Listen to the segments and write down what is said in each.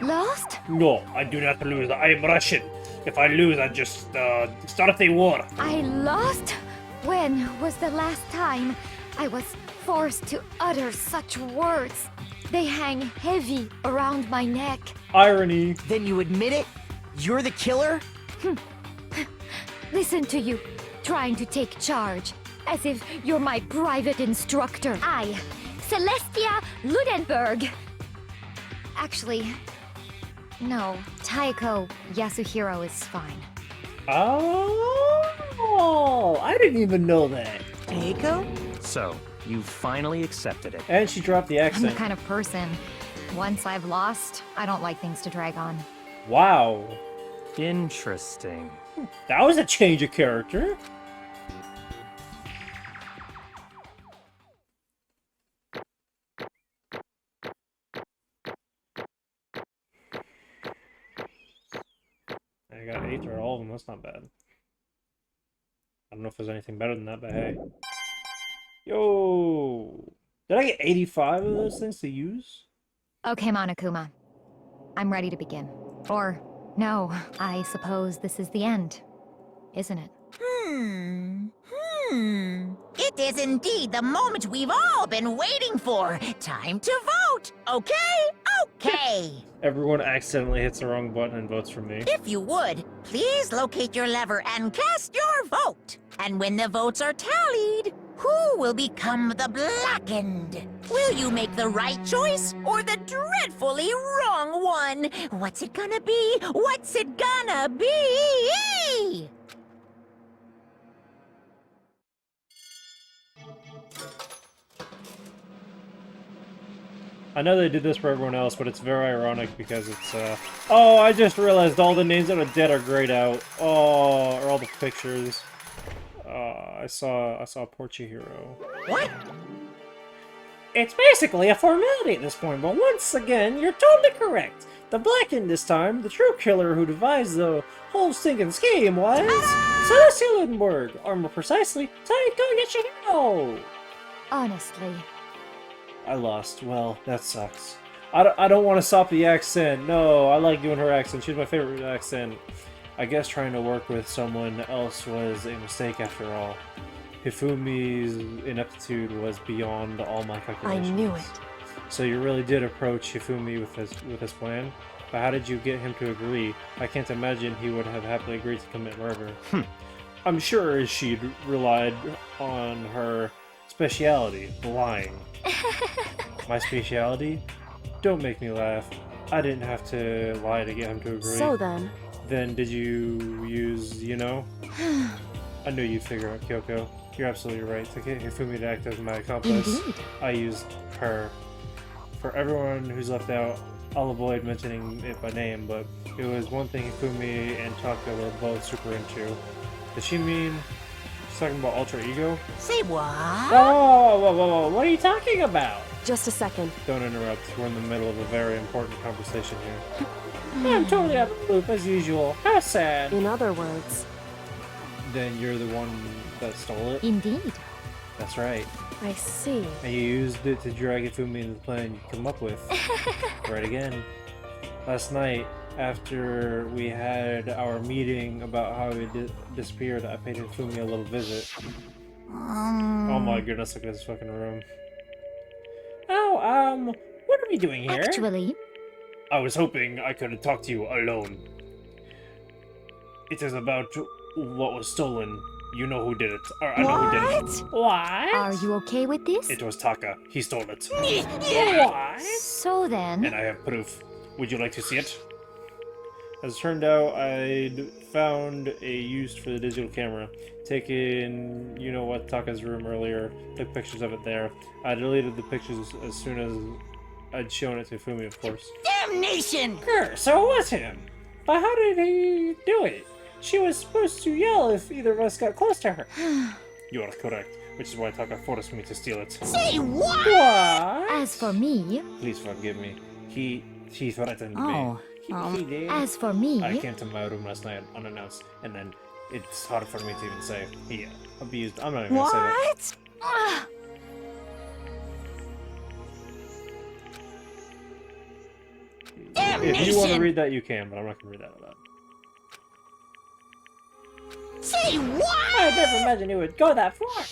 Lost? No, I do not lose. I am Russian. If I lose, I just start a war. I lost? When was the last time I was forced to utter such words? They hang heavy around my neck. Irony. Then you admit it? You're the killer? Listen to you, trying to take charge, as if you're my private instructor. I, Celestia Ludenberg. Actually, no, Taiko Yasuhiro is fine. Oh, I didn't even know that. Eiko? So, you finally accepted it. And she dropped the I'm the accent. kind of person, once I've lost, I don't like things to drag on. Wow. Interesting. That was a change of character. I got 8 or all of them. That's not bad. I don't know if there's anything better than that, but hey. Yo! Did I get 85 of those things to use? Okay, Monokuma. I'm ready to begin. Or, no, I suppose this is the end, isn't it? It is indeed the moment we've all been waiting for. Time to vote. Okay? Okay. Everyone accidentally hits the wrong button and votes for me. If you would, please locate your lever and cast your vote. And when the votes are tallied, who will become the blackened? Will you make the right choice or the dreadfully wrong one? What's it gonna be? What's it gonna be? I know they did this for everyone else, but it's very ironic because it's, Oh, I just realized all the names that are dead are grayed out. Oh, or all the pictures. I saw Porchihiro. What? It's basically a formality at this point, but once again, you're totally correct. The blackened this time, the true killer who devised the whole stinking scheme was... Celestia Ludenberg, or more precisely, Taiko Yasuhiro! Honestly. I lost. Well, that sucks. I don't want to stop the accent. No, I like doing her accent. She's my favorite accent. I guess trying to work with someone else was a mistake after all. Hifumi's ineptitude was beyond all my calculations. I knew it. So you really did approach Hifumi with his plan? But how did you get him to agree? I can't imagine he would have happily agreed to commit murder. I'm sure she'd relied on her speciality, lying. My speciality? Don't make me laugh. I didn't have to lie to get him to agree. So then... Then did you use, you know? I knew you'd figure out, Kyoko. You're absolutely right. To get Hifumi to act as my accomplice, Indeed. I used her. For everyone who's left out, I'll avoid mentioning it by name, but it was one thing Hifumi and Taka were both super into. Does she mean she's talking about alter ego? Say what? Whoa, what are you talking about? Just a second. Don't interrupt, we're in the middle of a very important conversation here. I'm totally out of the loop as usual. How sad. In other words, Then you're the one that stole it? Indeed. That's right. I see. And you used it to drag Hifumi into the plan you come up with. Right again. Last night, after we had our meeting about how he disappeared, I paid Hifumi a little visit. Oh my goodness, look at this fucking room. Oh, what are we doing here? Actually, I was hoping I could talk to you alone. It is about what was stolen. You know who did it. Or I know who did it. What? are you okay with this? It was Taka. He stole it. What? So then... And I have proof. Would you like to see it? As it turned out, I'd found a use for the digital camera. Taken, you know what, Taka's room earlier. Took pictures of it there. I deleted the pictures as soon as I'd shown it to Fumi, of course. Damnation! Sure, so it was him. But how did he do it? She was supposed to yell if either of us got close to her. You are correct, which is why Taka forced me to steal it. Say what? What? As for me... Please forgive me. He threatened Oh, me. He did. As for me... I came to my room last night unannounced, and then it's hard for me to even say. He abused. I'm not even gonna say that. Ah, If you want to read that, you can, but I'm not going to read that out loud. Say what? I never imagined it would go that far.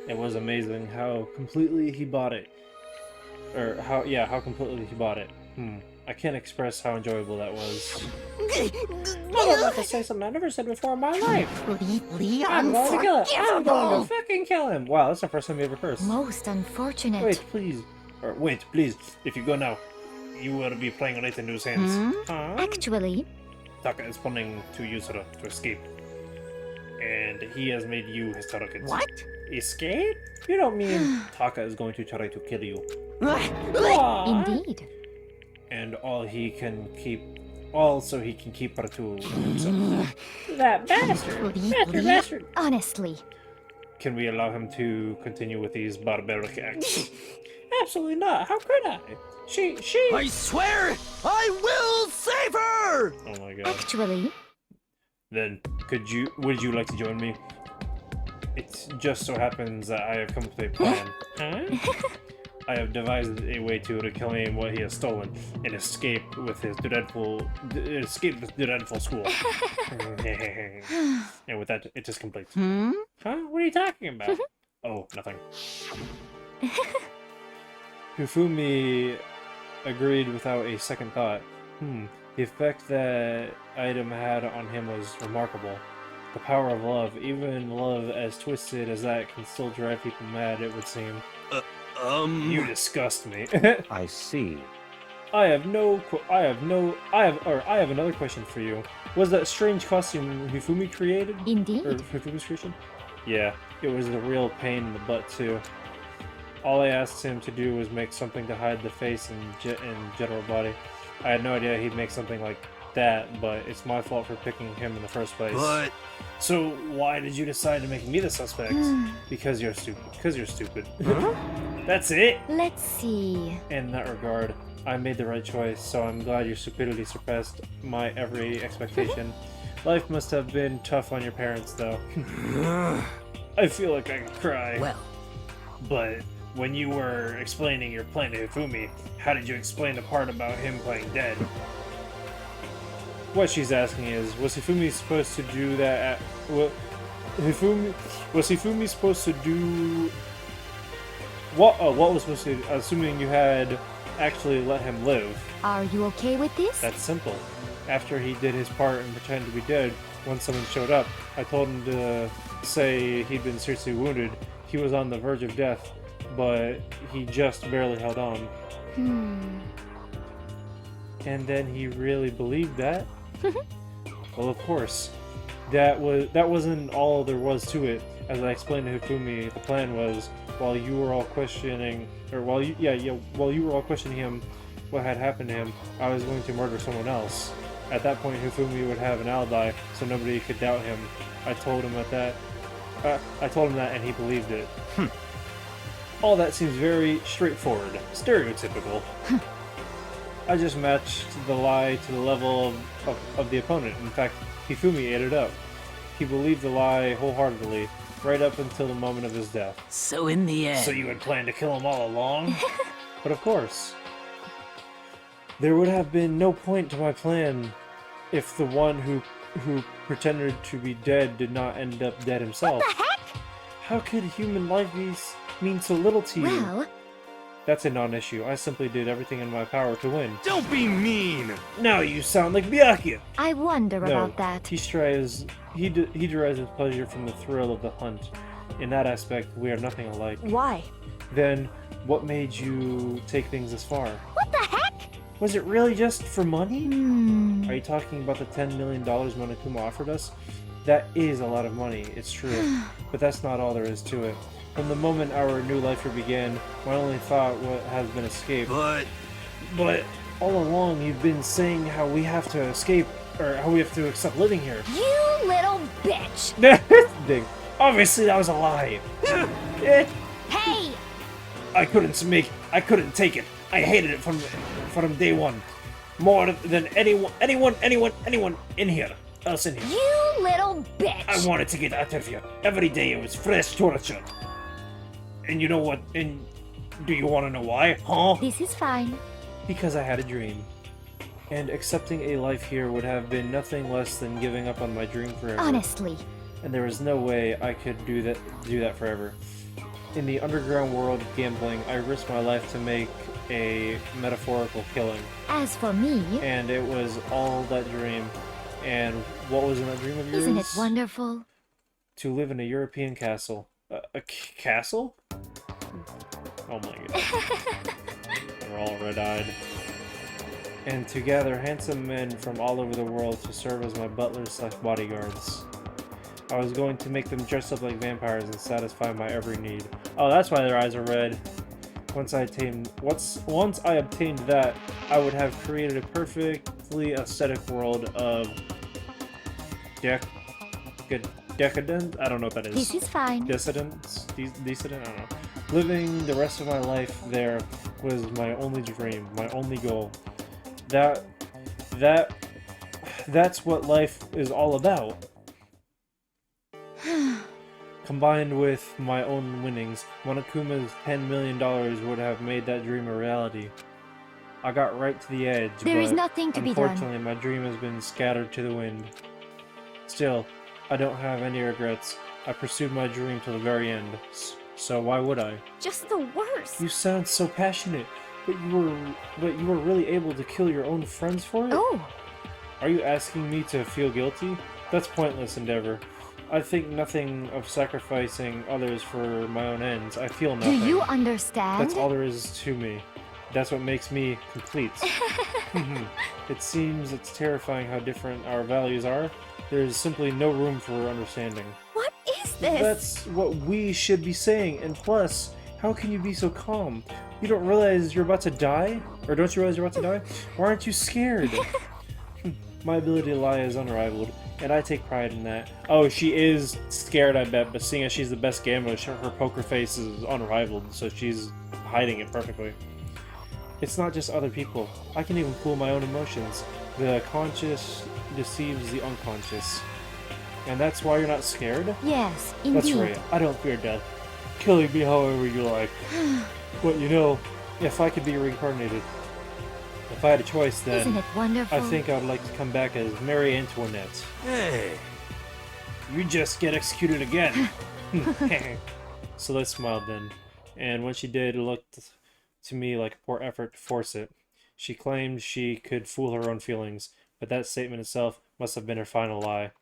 It was amazing how completely he bought it. Or how completely he bought it. I can't express how enjoyable that was. I'm about to say something I never said before in my life. I'm going to kill him. I'm going to fucking kill him. Wow, that's the first time you ever cursed. Most unfortunate. Wait, please. Or wait, please. If you go now, you will be playing right into his hands. Huh? Actually, Taka is planning to use her to escape. And he has made you his target. What? Escape? You don't mean Taka is going to try to kill you. indeed. And all so he can keep her to himself. That bastard! Honestly, Can we allow him to continue with these barbaric acts? Absolutely not. How could I? She. I swear I will save her! Oh my god. actually, Then would you like to join me? It just so happens that I have come up with a plan. Huh? I have devised a way to reclaim what he has stolen and escape with his dreadful school. And with that, it is complete. Huh? What are you talking about? Oh, nothing. Hifumi agreed without a second thought. The effect that item had on him was remarkable. The power of love, even love as twisted as that, can still drive people mad, it would seem. You disgust me. I see. I have another question for you. Was that strange costume Hifumi created? indeed. Or Hifumi's creation? Yeah, it was a real pain in the butt too. All I asked him to do was make something to hide the face and general body. I had no idea he'd make something like that, but it's my fault for picking him in the first place. But So why did you decide to make me the suspect? Because you're stupid. Because you're stupid. That's it. Let's see. In that regard, I made the right choice, so I'm glad your stupidity surpassed my every expectation. Life must have been tough on your parents, though. I feel like I could cry. well, But when you were explaining your plan to Hifumi, how did you explain the part about him playing dead? What she's asking is, was Hifumi supposed to do that was Hifumi supposed to do... what was supposed to... Assuming you had actually let him live. Are you okay with this? That's simple. After he did his part and pretended to be dead, when someone showed up, I told him to say he'd been seriously wounded. He was on the verge of death, but he just barely held on. And then he really believed that? Well, of course. That wasn't all there was to it. As I explained to Hifumi, the plan was, while you were all questioning him what had happened to him, I was going to murder someone else. At that point, Hifumi would have an alibi, so nobody could doubt him. I told him that, and he believed it. All that seems very straightforward, stereotypical. I just matched the lie to the level of the opponent. In fact, Hifumi ate it up. He believed the lie wholeheartedly, right up until the moment of his death. so in the end... So you had planned to kill him all along? But of course. There would have been no point to my plan if the one who pretended to be dead did not end up dead himself. What the heck? How could human life mean so little to you? Well, That's a non-issue. I simply did everything in my power to win. Don't be mean! Now you sound like Byakuya! I wonder No, about that. he derives his pleasure from the thrill of the hunt. In that aspect, we are nothing alike. Why? Then, what made you take things this far? What the heck? Was it really just for money? Are you talking about the $10 million Monokuma offered us? That is a lot of money, it's true. But that's not all there is to it. From the moment our new life here began, my only thought has been escape. But all along you've been saying how we have to escape, or how we have to accept living here. You little bitch! Ding. Obviously that was a lie. Hey! I couldn't take it. I hated it from day one. More than anyone in here. Else in here. You little bitch! I wanted to get out of here. Every day it was fresh torture. And you know what? And do you want to know why? Huh? This is fine. because I had a dream. And accepting a life here would have been nothing less than giving up on my dream forever. Honestly. And there was no way I could do that forever. In the underground world of gambling, I risked my life to make a metaphorical killing. As for me, And it was all that dream. And what was in that dream of yours? isn't it wonderful? To live in a European castle. A castle? Oh my god. We're all red-eyed. And to gather handsome men from all over the world to serve as my butlers/bodyguards. I was going to make them dress up like vampires and satisfy my every need. Oh, that's why their eyes are red. Once I obtained that, I would have created a perfectly aesthetic world of decadent. I don't know what that is. This is fine. Dissidents? Decadent? I don't know. Living the rest of my life there was my only dream, my only goal. That's what life is all about. Combined with my own winnings, Monokuma's $10 million would have made that dream a reality. I got right to the edge, There is but nothing to be done. unfortunately my dream has been scattered to the wind. Still, I don't have any regrets. I pursued my dream to the very end, so why would I? Just the worst. You sound so passionate, but you were really able to kill your own friends for it? Oh, Are you asking me to feel guilty? That's pointless endeavor. I think nothing of sacrificing others for my own ends. I feel do nothing. you understand? That's all there is to me. That's what makes me complete. It seems it's terrifying how different our values are. There's simply no room for understanding. What is this? That's what we should be saying, and plus, how can you be so calm? You don't realize you're about to die? Or don't you realize you're about to die? Why aren't you scared? My ability to lie is unrivaled, and I take pride in that. Oh, she is scared, I bet, but seeing as she's the best gambler, her poker face is unrivaled, so she's hiding it perfectly. It's not just other people. I can even fool my own emotions. The conscious deceives the unconscious. And that's why you're not scared? Yes, That's indeed. right, I don't fear death. Killing me however you like. But you know, if I could be reincarnated, if I had a choice, then Isn't it wonderful? I think I'd like to come back as Mary Antoinette. Hey, You just get executed again. Celeste smiled then, and when she did, it looked to me like a poor effort to force it. She claimed she could fool her own feelings, but that statement itself must have been her final lie.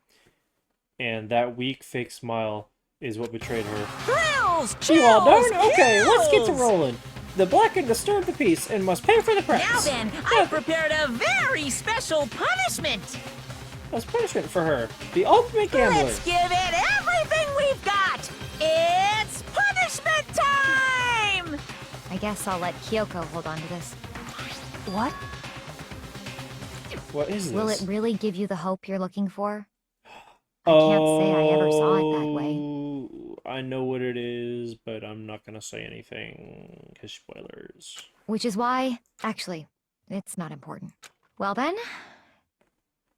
And that weak, fake smile is what betrayed her. Thrills! You all chills, done? Okay, let's get to kills! rolling. The Blacken disturbed the peace and must pay for the price. Now then, I've prepared a very special punishment. That's punishment for her. The ultimate gambler. Let's give it everything we've got. It's punishment time! I guess I'll let Kyoko hold on to this. What? What is this? Will it really give you the hope you're looking for? I can't say I ever saw it that way. Oh, I know what it is, but I'm not gonna say anything, because spoilers. Which is why, actually, it's not important. Well then,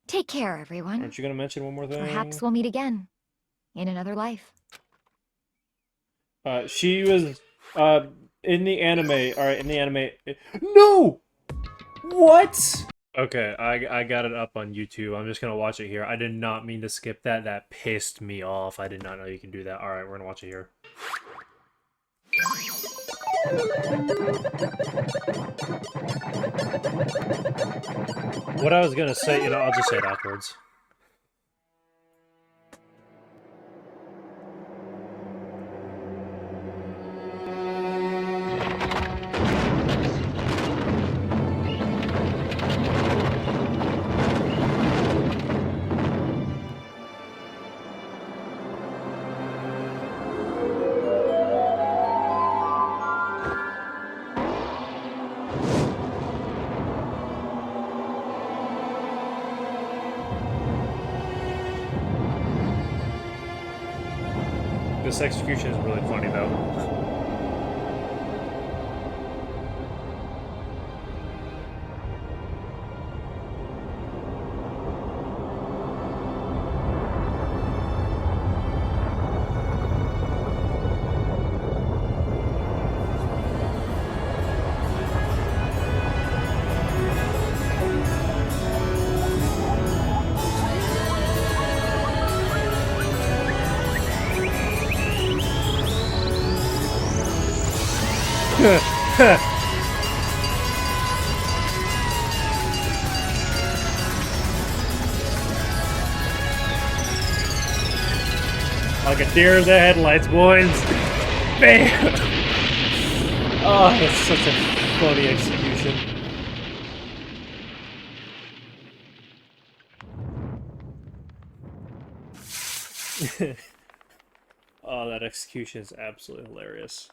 take care, everyone. Aren't you gonna mention one more thing? Perhaps we'll meet again in another life. She was, in the anime, alright, in the anime... No! What? Okay, I got it up on YouTube. I'm just gonna watch it here. I did not mean to skip that. That pissed me off. I did not know you can do that. Alright, we're gonna watch it here. What I was gonna say, you know, I'll just say it afterwards. This execution is really funny, though. Like a deer in the headlights, boys. Bam! Oh, that's such a funny execution. Oh, that execution is absolutely hilarious.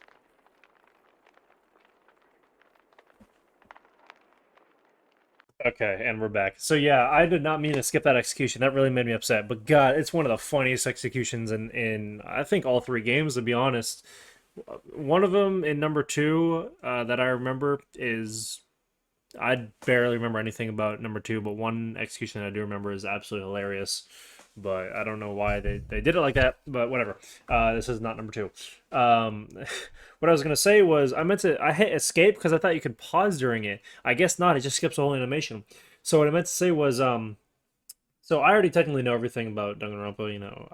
Okay, and we're back. So yeah, I did not mean to skip that execution. That really made me upset. But God, it's one of the funniest executions in I think all three games, to be honest. One of them in number 2 that I remember is I barely remember anything about number 2, but one execution I do remember is absolutely hilarious. But I don't know why they did it like that, but whatever. This is not number 2. What I was going to say was I hit escape because I thought you could pause during it. I guess not, it just skips the whole animation. So what I meant to say was, so I already technically know everything about Danganronpa, you know,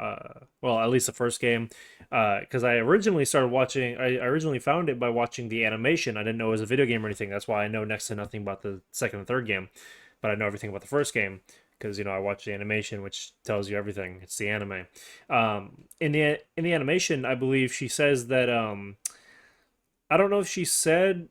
well, at least the first game, because I originally found it by watching the animation. I didn't know it was a video game or anything. That's why I know next to nothing about the second and third game, but I know everything about the first game. Because, you know, I watched the animation, which tells you everything. It's the anime. In the animation, I believe she says that, I don't know if she said,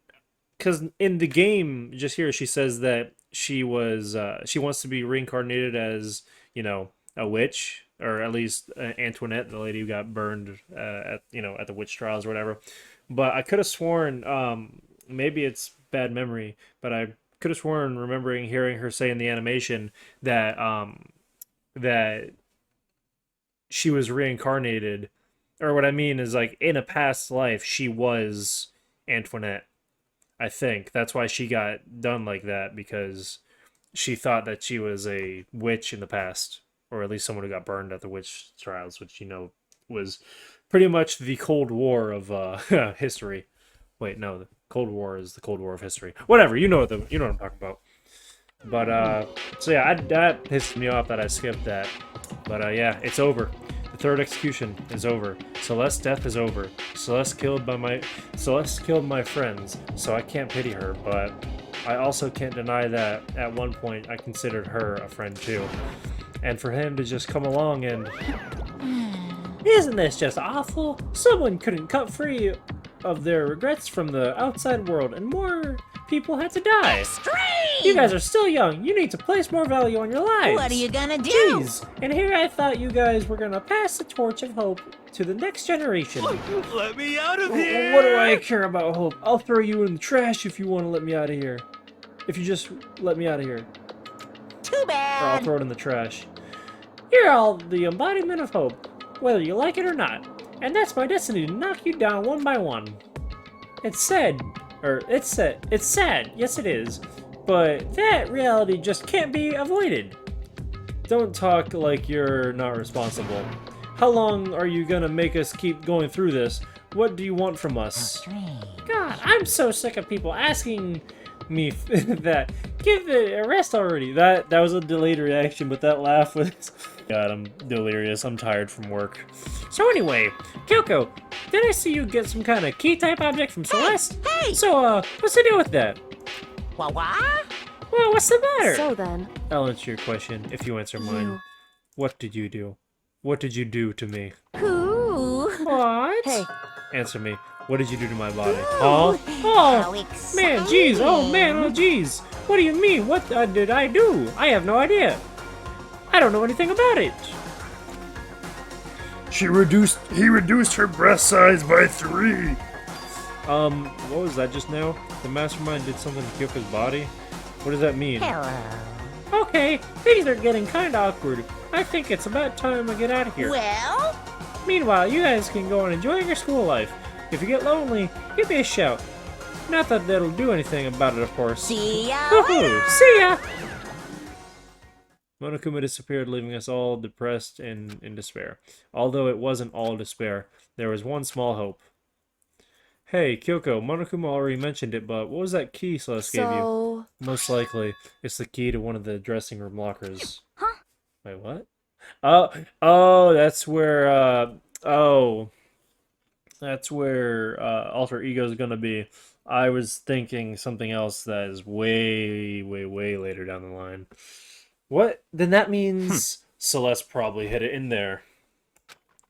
because in the game, just here, she says that she wants to be reincarnated as, you know, a witch, or at least Antoinette, the lady who got burned at the witch trials or whatever. But I could have sworn, maybe it's bad memory, but I could have sworn remembering hearing her say in the animation that that she was reincarnated, or what I mean is, like, in a past life she was Antoinette. I think that's why she got done like that, because she thought that she was a witch in the past, or at least someone who got burned at the witch trials, which, you know, was pretty much the Cold War of history. Wait, no, the Cold War is the Cold War of history. Whatever, you know what I'm talking about. But so yeah, that pissed me off that I skipped that. But yeah, it's over. The third execution is over. Celeste's death is over. Celeste killed my friends, so I can't pity her. But I also can't deny that at one point I considered her a friend too. And for him to just come along and, isn't this just awful? Someone couldn't cut free of their regrets from the outside world, and more people had to die. Extreme! You guys are still young. You need to place more value on your lives. What are you gonna do? Jeez. And here I thought you guys were gonna pass the torch of hope to the next generation. Let me out of here! What do I care about hope? I'll throw you in the trash if you want to let me out of here. If you just let me out of here. Too Or I'll bad. throw it in the trash. You're all the embodiment of hope, whether you like it or not. And that's my destiny, to knock you down one by one. It's sad, yes it is, but that reality just can't be avoided. Don't talk like you're not responsible. How long are you gonna make us keep going through this? What do you want from us? God, I'm so sick of people asking me that. Give it a rest already. That was a delayed reaction, but that laugh was... God, I'm delirious. I'm tired from work. So anyway, Kyoko, did I see you get some kind of key-type object from Celeste? Hey! So, what's the deal with that? What? Well, what's the matter? So then, I'll answer your question if you answer mine. You- What did you do? What did you do to me? Ooh. What? hey, Answer me. What did you do to my body? Ooh. Huh? How Oh, exciting. man, jeez. Oh, man, oh, jeez. What do you mean? What did I do? I have no idea. I don't know anything about it. He reduced her breast size by 3. What was that just now? The mastermind did something to Kyoko's body? What does that mean? Hello. Okay, things are getting kinda awkward. I think it's about time I get out of here. Well, Meanwhile, you guys can go and enjoy your school life. If you get lonely, give me a shout. Not that that'll do anything about it, of course. see ya Woohoo! later. See ya! Monokuma disappeared, leaving us all depressed and in despair. Although it wasn't all despair, there was one small hope. Hey, Kyoko, Monokuma already mentioned it, but what was that key Celeste gave you? so Most likely, it's the key to one of the dressing room lockers. Huh? Wait, what? Oh, that's where, that's where, Alter Ego's gonna be. I was thinking something else that is way, way, way later down the line. What? Then that means Celeste probably hid it in there.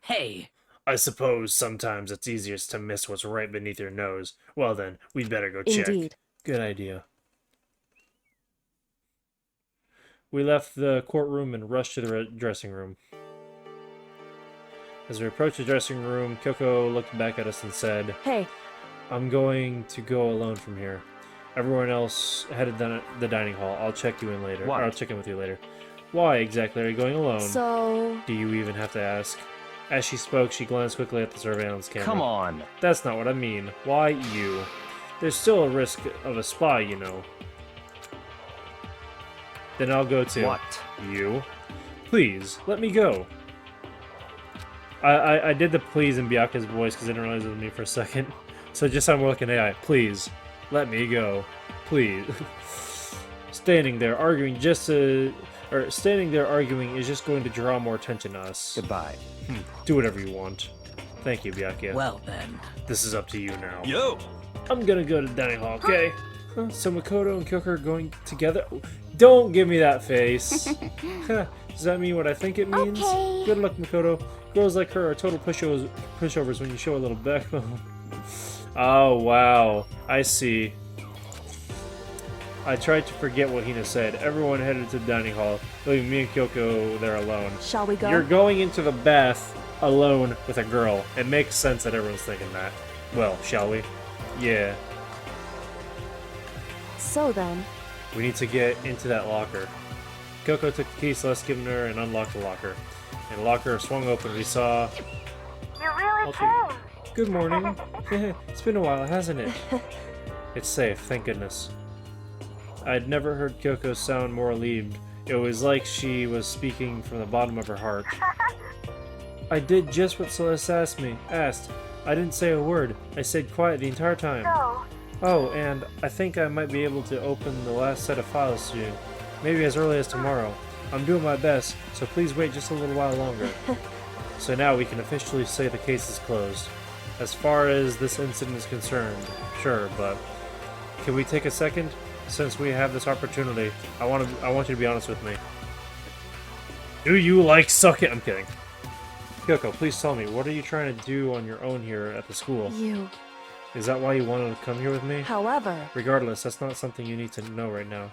Hey, I suppose sometimes it's easiest to miss what's right beneath your nose. Well then, we'd better go check. Indeed. Good idea. We left the courtroom and rushed to the dressing room. As we approached the dressing room, Kyoko looked back at us and said, Hey, I'm going to go alone from here. Everyone else headed down the dining hall. I'll check you in later. What? Or I'll check in with you later. Why exactly are you going alone? so... Do you even have to ask? As she spoke, she glanced quickly at the surveillance camera. Come on. That's not what I mean. Why you? There's still a risk of a spy, you know. Then I'll go too. What? You? Please, let me go. I did the please in Byakuya's voice because I didn't realize it was me for a second. So it just sounded more like an AI. Please, let me go. Please. Standing there arguing is just going to draw more attention to us. Goodbye. Do whatever you want. Thank you, Byakuya. well then. This is up to you now. Yo! I'm gonna go to the dining hall, okay? Huh, so Makoto and Kyoko are going together? Don't give me that face. Does that mean what I think it means? Okay. Good luck, Makoto. Girls like her are total pushovers when you show a little backbone. Oh, wow. I see. I tried to forget what Hina said. Everyone headed to the dining hall, leaving me and Kyoko there alone. Shall we go? You're going into the bath alone with a girl. It makes sense that everyone's thinking that. Well, shall we? Yeah. So then, We need to get into that locker. Kyoko took the key Celeste given her and unlocked the locker. And the locker swung open. We saw... You really came. Good morning. It's been a while, hasn't it? It's safe, thank goodness. I'd never heard Kyoko sound more relieved. It was like she was speaking from the bottom of her heart. I did just what Celeste asked. I didn't say a word. I stayed quiet the entire time. Oh, and I think I might be able to open the last set of files soon. Maybe as early as tomorrow. I'm doing my best, so please wait just a little while longer. So now we can officially say the case is closed. As far as this incident is concerned, sure, but can we take a second? Since we have this opportunity, I want you to be honest with me. Do you like suck it? I'm kidding. Kyoko, please tell me, what are you trying to do on your own here at the school? you... Is that why you wanted to come here with me? However... Regardless, that's not something you need to know right now.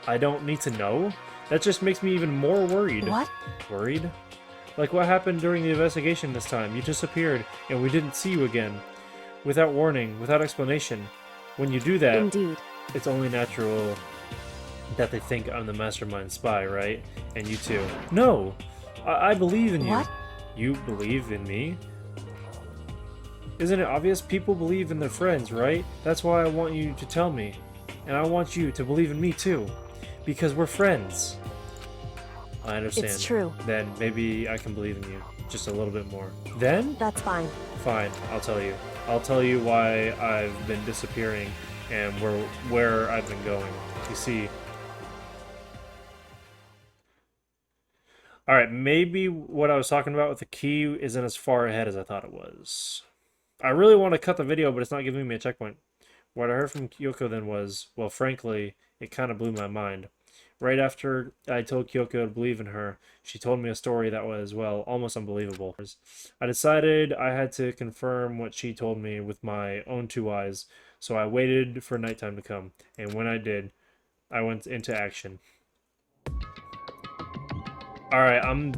I don't need to know? That just makes me even more worried. What? Worried? Like what happened during the investigation this time. You disappeared, and we didn't see you again. Without warning, without explanation. When you do that, Indeed. it's only natural that they think I'm the mastermind spy, right? And you too. No! I believe in you. What? You believe in me? Isn't it obvious? People believe in their friends, right? That's why I want you to tell me. And I want you to believe in me too. Because we're friends. I understand. It's true. Then maybe I can believe in you just a little bit more. Then? That's fine. Fine, I'll tell you. I'll tell you why I've been disappearing and where I've been going. You see... Alright, maybe what I was talking about with the key isn't as far ahead as I thought it was. I really want to cut the video, but it's not giving me a checkpoint. What I heard from Kyoko then was, well, frankly, it kind of blew my mind. Right after I told Kyoko to believe in her, she told me a story that was, well, almost unbelievable. I decided I had to confirm what she told me with my own two eyes, so I waited for nighttime to come, and when I did, I went into action. Alright, I'm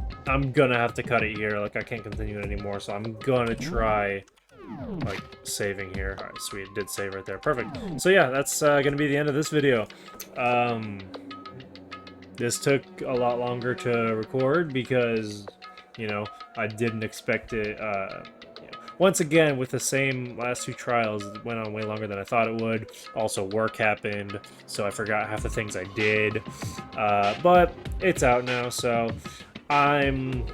gonna have to cut it here, like I can't continue it anymore, so I'm gonna try... like saving here. Alright, sweet, it did save right there. Perfect. So yeah, that's gonna be the end of this video. This took a lot longer to record because, you know, I didn't expect it. Once again, with the same last two trials, it went on way longer than I thought it would. Also, work happened, so I forgot half the things I did. But it's out now, so I'm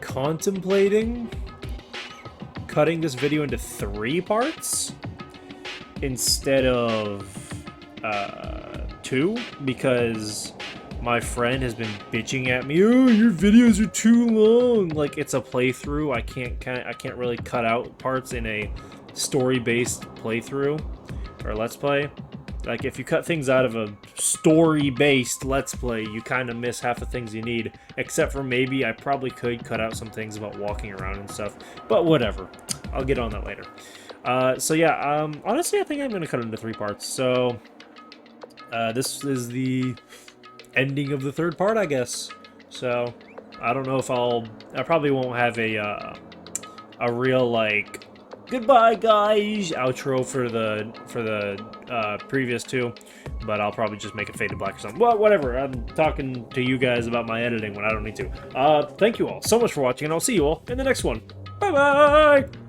contemplating cutting this video into 3 parts instead of 2, because my friend has been bitching at me, oh, your videos are too long. Like, it's a playthrough. I can't really cut out parts in a story-based playthrough. or Let's Play. Like, if you cut things out of a story-based Let's Play, you kind of miss half the things you need. Except for maybe I probably could cut out some things about walking around and stuff. But whatever. I'll get on that later. So yeah, honestly, I think I'm going to cut it into 3 parts. So, this is the ending of the 3rd part, I guess. So, I don't know if I probably won't have a real, like, goodbye guys outro for the previous 2, but I'll probably just make it fade to black or something. Well, whatever. I'm talking to you guys about my editing when I don't need to. Thank you all so much for watching, and I'll see you all in the next one. Bye bye.